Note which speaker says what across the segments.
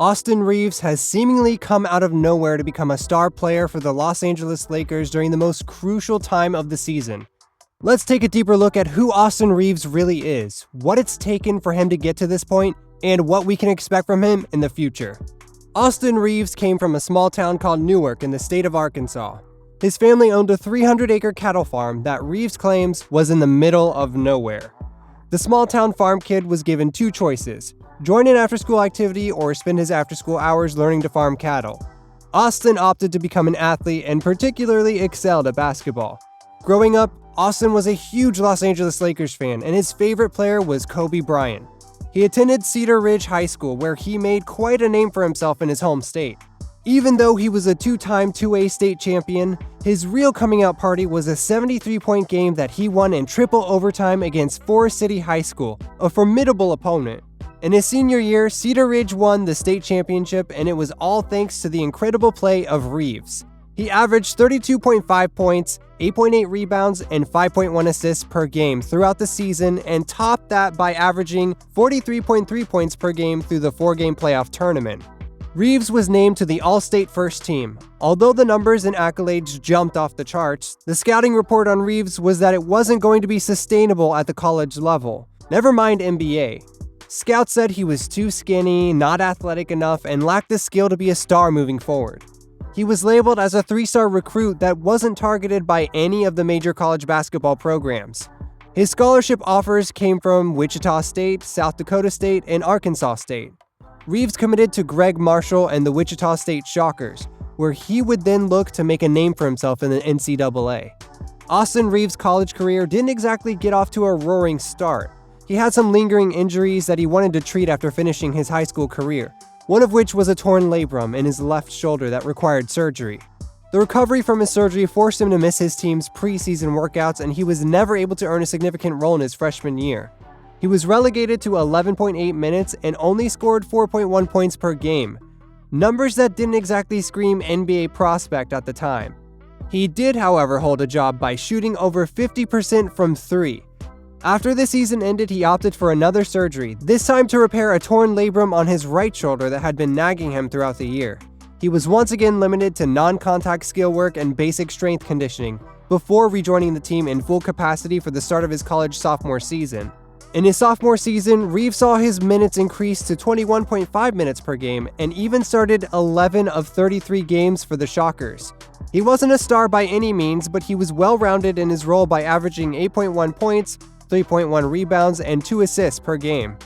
Speaker 1: Austin Reaves has seemingly come out of nowhere to become a star player for the Los Angeles Lakers during the most crucial time of the season. Let's take a deeper look at who Austin Reaves really is, what it's taken for him to get to this point, and what we can expect from him in the future. Austin Reaves came from a small town called Newark in the state of Arkansas. His family owned a 300-acre cattle farm that Reaves claims was in the middle of nowhere. The small-town farm kid was given two choices: join an after-school activity or spend his after-school hours learning to farm cattle. Austin opted to become an athlete and particularly excelled at basketball. Growing up, Austin was a huge Los Angeles Lakers fan, and his favorite player was Kobe Bryant. He attended Cedar Ridge High School, where he made quite a name for himself in his home state. Even though he was a two-time 2A state champion, his real coming-out party was a 73-point game that he won in triple overtime against Forest City High School, a formidable opponent. In his senior year, Cedar Ridge won the state championship, and it was all thanks to the incredible play of Reaves. He averaged 32.5 points, 8.8 rebounds, and 5.1 assists per game throughout the season, and topped that by averaging 43.3 points per game through the 4-game playoff tournament. Reaves was named to the All-State First Team. Although the numbers and accolades jumped off the charts, the scouting report on Reaves was that it wasn't going to be sustainable at the college level, never mind NBA. Scouts said he was too skinny, not athletic enough, and lacked the skill to be a star moving forward. He was labeled as a 3-star recruit that wasn't targeted by any of the major college basketball programs. His scholarship offers came from Wichita State, South Dakota State, and Arkansas State. Reaves committed to Greg Marshall and the Wichita State Shockers, where he would then look to make a name for himself in the NCAA. Austin Reaves' college career didn't exactly get off to a roaring start. He had some lingering injuries that he wanted to treat after finishing his high school career, one of which was a torn labrum in his left shoulder that required surgery. The recovery from his surgery forced him to miss his team's preseason workouts, and he was never able to earn a significant role in his freshman year. He was relegated to 11.8 minutes and only scored 4.1 points per game, numbers that didn't exactly scream NBA prospect at the time. He did, however, hold a job by shooting over 50% from 3. After the season ended, he opted for another surgery, this time to repair a torn labrum on his right shoulder that had been nagging him throughout the year. He was once again limited to non-contact skill work and basic strength conditioning, before rejoining the team in full capacity for the start of his college sophomore season. In his sophomore season, Reaves saw his minutes increase to 21.5 minutes per game and even started 11 of 33 games for the Shockers. He wasn't a star by any means, but he was well-rounded in his role by averaging 8.1 points, 3.1 rebounds, and 2 assists per game.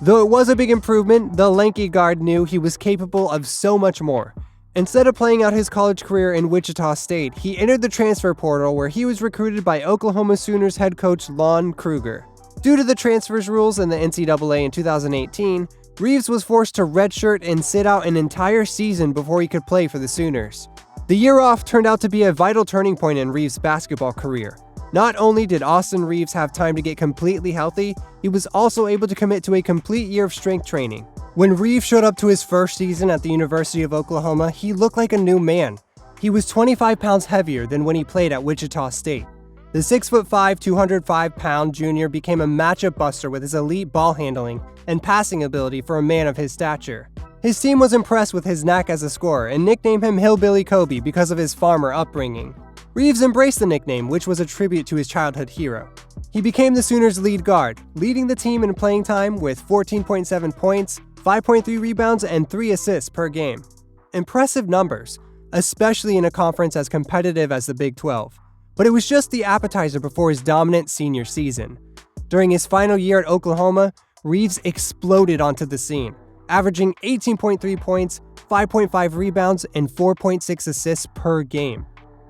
Speaker 1: Though it was a big improvement, the lanky guard knew he was capable of so much more. Instead of playing out his college career in Wichita State, he entered the transfer portal where he was recruited by Oklahoma Sooners head coach Lon Kruger. Due to the transfers rules in the NCAA in 2018, Reaves was forced to redshirt and sit out an entire season before he could play for the Sooners. The year off turned out to be a vital turning point in Reaves' basketball career. Not only did Austin Reaves have time to get completely healthy, he was also able to commit to a complete year of strength training. When Reaves showed up to his first season at the University of Oklahoma, he looked like a new man. He was 25 pounds heavier than when he played at Wichita State. The 6'5", 205-pound junior became a matchup buster with his elite ball handling and passing ability for a man of his stature. His team was impressed with his knack as a scorer and nicknamed him Hillbilly Kobe because of his farmer upbringing. Reaves embraced the nickname, which was a tribute to his childhood hero. He became the Sooners' lead guard, leading the team in playing time with 14.7 points, 5.3 rebounds, and 3 assists per game. Impressive numbers, especially in a conference as competitive as the Big 12. But it was just the appetizer before his dominant senior season. During his final year at Oklahoma, Reaves exploded onto the scene, averaging 18.3 points, 5.5 rebounds, and 4.6 assists per game.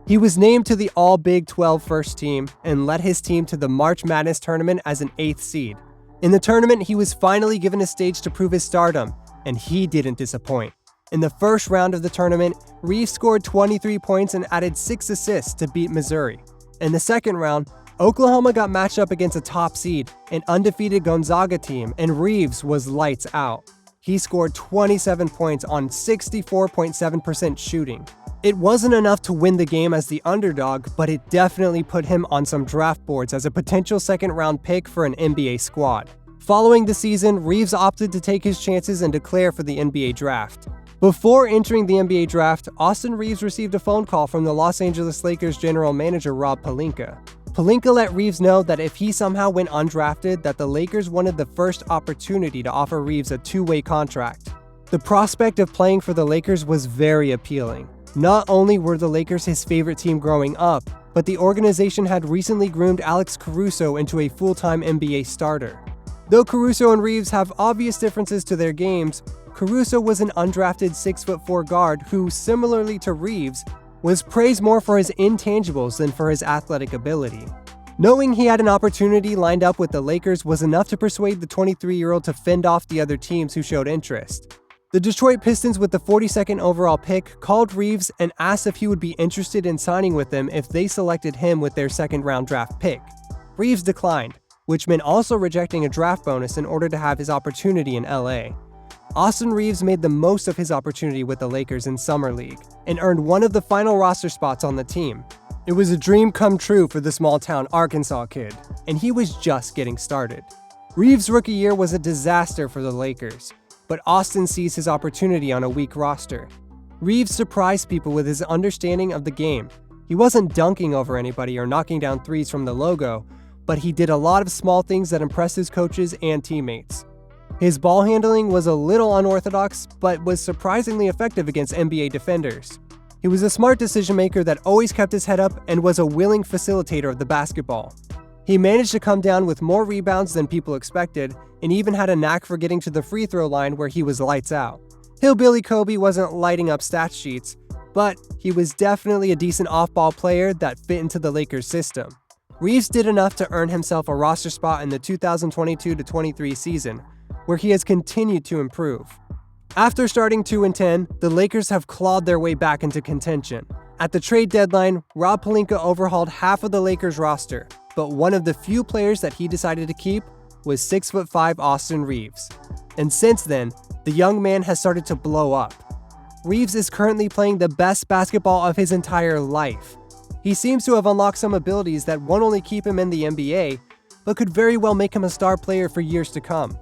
Speaker 1: He was named to the All-Big 12 first team and led his team to the March Madness tournament as an 8th seed. In the tournament, he was finally given a stage to prove his stardom, and he didn't disappoint. In the first round of the tournament, Reaves scored 23 points and added 6 assists to beat Missouri. In the second round, Oklahoma got matched up against a top seed, an undefeated Gonzaga team, and Reaves was lights out. He scored 27 points on 64.7% shooting. It wasn't enough to win the game as the underdog, but it definitely put him on some draft boards as a potential second-round pick for an NBA squad. Following the season, Reaves opted to take his chances and declare for the NBA draft. Before entering the NBA draft, Austin Reaves received a phone call from the Los Angeles Lakers general manager Rob Pelinka. Pelinka let Reaves know that if he somehow went undrafted, that the Lakers wanted the first opportunity to offer Reaves a two-way contract. The prospect of playing for the Lakers was very appealing. Not only were the Lakers his favorite team growing up, but the organization had recently groomed Alex Caruso into a full-time NBA starter. Though Caruso and Reaves have obvious differences to their games, Caruso was an undrafted 6'4" guard who, similarly to Reaves, was praised more for his intangibles than for his athletic ability. Knowing he had an opportunity lined up with the Lakers was enough to persuade the 23-year-old to fend off the other teams who showed interest. The Detroit Pistons, with the 42nd overall pick, called Reaves and asked if he would be interested in signing with them if they selected him with their second-round draft pick. Reaves declined, which meant also rejecting a draft bonus in order to have his opportunity in LA. Austin Reaves made the most of his opportunity with the Lakers in Summer League and earned one of the final roster spots on the team. It was a dream come true for the small-town Arkansas kid, and he was just getting started. Reaves' rookie year was a disaster for the Lakers, but Austin seized his opportunity on a weak roster. Reaves surprised people with his understanding of the game. He wasn't dunking over anybody or knocking down threes from the logo, but he did a lot of small things that impressed his coaches and teammates. His ball handling was a little unorthodox, but was surprisingly effective against NBA defenders. He was a smart decision maker that always kept his head up and was a willing facilitator of the basketball. He managed to come down with more rebounds than people expected, and even had a knack for getting to the free throw line where he was lights out. Hillbilly Kobe wasn't lighting up stat sheets, but he was definitely a decent off-ball player that fit into the Lakers system. Reaves did enough to earn himself a roster spot in the 2022-23 season, where he has continued to improve. After starting 2-10, the Lakers have clawed their way back into contention. At the trade deadline, Rob Pelinka overhauled half of the Lakers roster, but one of the few players that he decided to keep was 6'5" Austin Reaves. And since then, the young man has started to blow up. Reaves is currently playing the best basketball of his entire life. He seems to have unlocked some abilities that won't only keep him in the NBA, but could very well make him a star player for years to come.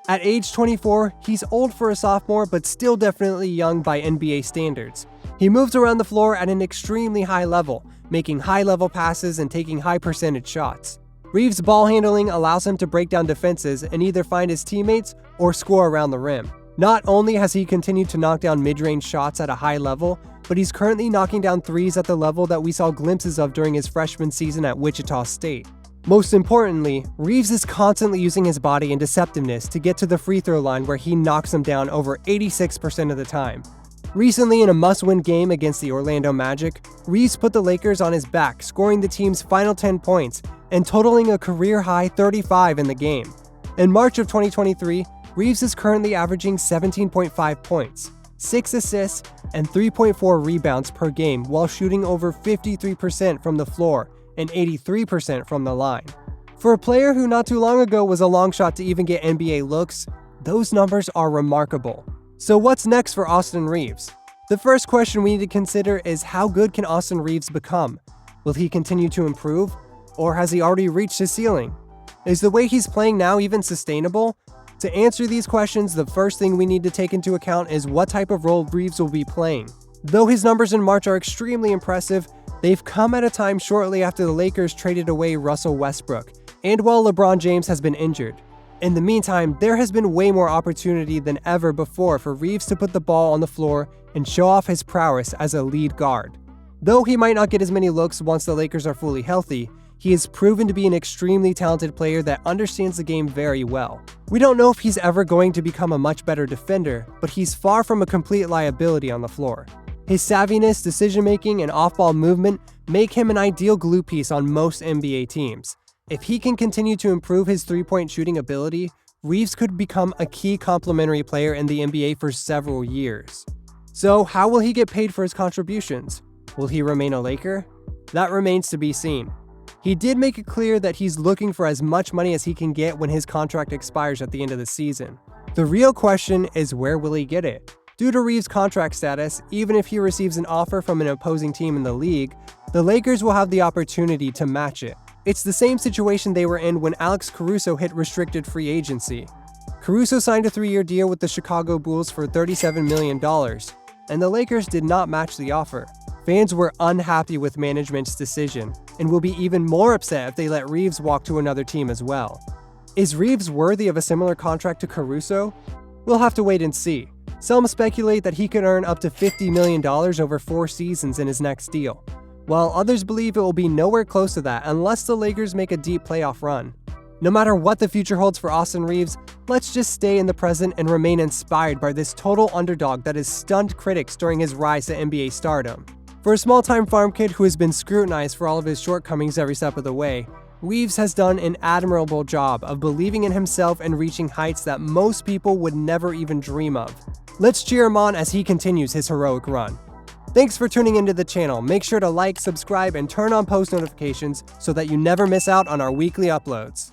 Speaker 1: At age 24, he's old for a sophomore, but still definitely young by NBA standards. He moves around the floor at an extremely high level, making high-level passes and taking high-percentage shots. Reaves' ball handling allows him to break down defenses and either find his teammates or score around the rim. Not only has he continued to knock down mid-range shots at a high level, but he's currently knocking down threes at the level that we saw glimpses of during his freshman season at Wichita State. Most importantly, Reaves is constantly using his body and deceptiveness to get to the free throw line where he knocks them down over 86% of the time. Recently, in a must-win game against the Orlando Magic, Reaves put the Lakers on his back, scoring the team's final 10 points and totaling a career-high 35 in the game. In March of 2023, Reaves is currently averaging 17.5 points, 6 assists, and 3.4 rebounds per game while shooting over 53% from the floor and 83% from the line. For a player who not too long ago was a long shot to even get NBA looks, those numbers are remarkable. So what's next for Austin Reaves? The first question we need to consider is, how good can Austin Reaves become? Will he continue to improve? Or has he already reached his ceiling? Is the way he's playing now even sustainable? To answer these questions, the first thing we need to take into account is what type of role Reaves will be playing. Though his numbers in March are extremely impressive, they've come at a time shortly after the Lakers traded away Russell Westbrook, and while LeBron James has been injured. In the meantime, there has been way more opportunity than ever before for Reaves to put the ball on the floor and show off his prowess as a lead guard. Though he might not get as many looks once the Lakers are fully healthy, he has proven to be an extremely talented player that understands the game very well. We don't know if he's ever going to become a much better defender, but he's far from a complete liability on the floor. His savviness, decision-making, and off-ball movement make him an ideal glue piece on most NBA teams. If he can continue to improve his three-point shooting ability, Reaves could become a key complementary player in the NBA for several years. So, how will he get paid for his contributions? Will he remain a Laker? That remains to be seen. He did make it clear that he's looking for as much money as he can get when his contract expires at the end of the season. The real question is, where will he get it? Due to Reaves' contract status, even if he receives an offer from an opposing team in the league, the Lakers will have the opportunity to match it. It's the same situation they were in when Alex Caruso hit restricted free agency. Caruso signed a 3-year deal with the Chicago Bulls for $37 million, and the Lakers did not match the offer. Fans were unhappy with management's decision, and will be even more upset if they let Reaves walk to another team as well. Is Reaves worthy of a similar contract to Caruso? We'll have to wait and see. Some speculate that he could earn up to $50 million over 4 seasons in his next deal, while others believe it will be nowhere close to that unless the Lakers make a deep playoff run. No matter what the future holds for Austin Reaves, let's just stay in the present and remain inspired by this total underdog that has stunned critics during his rise to NBA stardom. For a small-time farm kid who has been scrutinized for all of his shortcomings every step of the way, Reaves has done an admirable job of believing in himself and reaching heights that most people would never even dream of. Let's cheer him on as he continues his heroic run. Thanks for tuning into the channel. Make sure to like, subscribe, and turn on post notifications so that you never miss out on our weekly uploads.